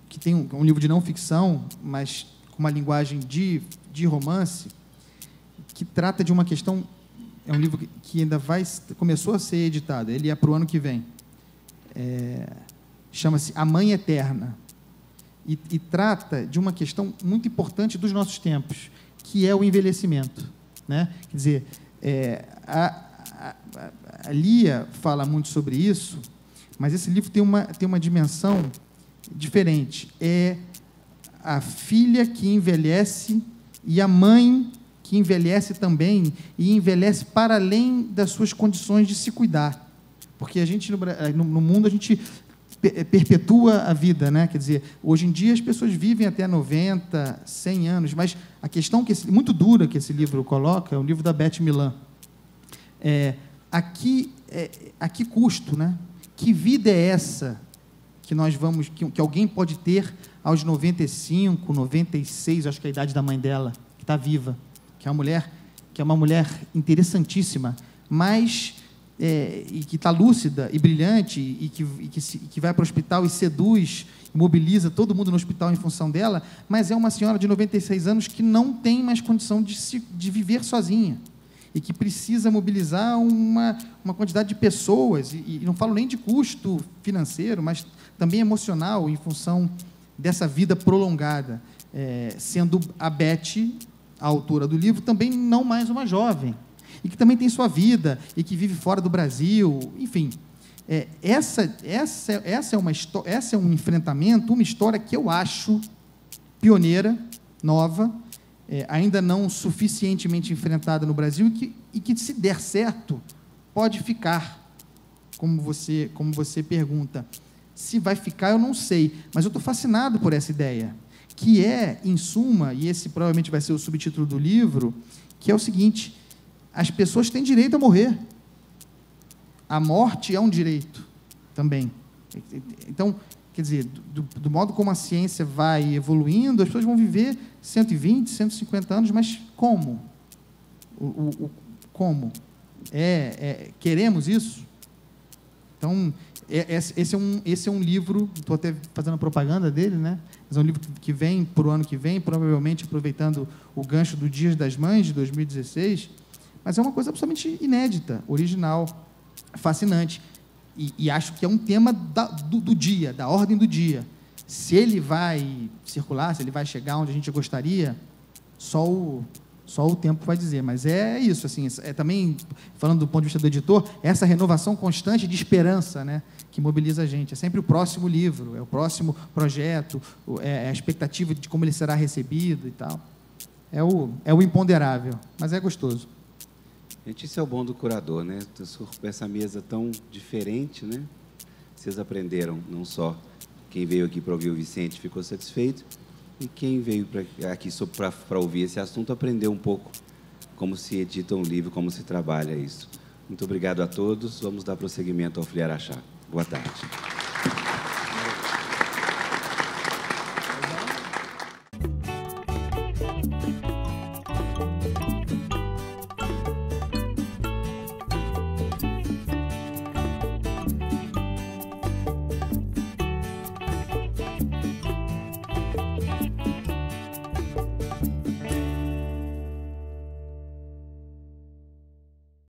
que tem um livro de não ficção, mas com uma linguagem de romance, que trata de uma questão, é um livro que ainda começou a ser editado, ele é para o ano que vem. Chama-se A Mãe Eterna, e trata de uma questão muito importante dos nossos tempos, que é o envelhecimento, né? Quer dizer, a Lia fala muito sobre isso, mas esse livro tem uma dimensão diferente. É a filha que envelhece e a mãe que envelhece também, e envelhece para além das suas condições de se cuidar. Porque a gente, no mundo, a gente perpetua a vida, né? Quer dizer, hoje em dia as pessoas vivem até 90, 100 anos, mas a questão muito dura que esse livro coloca é o livro da Beth Milan. A que custo, né? Que vida é essa que que alguém pode ter aos 95, 96, acho que é a idade da mãe dela, que está viva, que é uma mulher interessantíssima, mas e que está lúcida e brilhante, e que vai para o hospital e seduz, mobiliza todo mundo no hospital em função dela, mas é uma senhora de 96 anos que não tem mais condição de viver sozinha, e que precisa mobilizar uma quantidade de pessoas, e não falo nem de custo financeiro, mas também emocional, em função dessa vida prolongada, sendo a Beth, a autora do livro, também não mais uma jovem, e que também tem sua vida, e que vive fora do Brasil, enfim. Essa é um enfrentamento, uma história que eu acho pioneira, nova, ainda não suficientemente enfrentada no Brasil, e que, se der certo, pode ficar, como você pergunta. Se vai ficar, eu não sei, mas eu estou fascinado por essa ideia, que em suma, e esse provavelmente vai ser o subtítulo do livro, que é o seguinte: as pessoas têm direito a morrer. A morte é um direito também. Então, quer dizer, do modo como a ciência vai evoluindo, as pessoas vão viver 120, 150 anos, mas como? Como? Queremos isso? Então, esse é um livro, estou até fazendo propaganda dele, né? Mas é um livro que vem para o ano que vem, provavelmente aproveitando o gancho do Dias das Mães, de 2016, mas é uma coisa absolutamente inédita, original, fascinante. E acho que é um tema do dia, da ordem do dia. Se ele vai circular, se ele vai chegar onde a gente gostaria, só o tempo vai dizer. Mas é isso, assim, também, falando do ponto de vista do editor, essa renovação constante de esperança, né, que mobiliza a gente. É sempre o próximo livro, é o próximo projeto, é a expectativa de como ele será recebido e tal. É o imponderável, mas é gostoso. Gente, isso é o bom do curador, né? Com essa mesa tão diferente, né? Vocês aprenderam, não só quem veio aqui para ouvir o Vicente ficou satisfeito, e quem veio aqui para ouvir esse assunto aprendeu um pouco como se edita um livro, como se trabalha isso. Muito obrigado a todos. Vamos dar prosseguimento ao Filiar Achá. Boa tarde.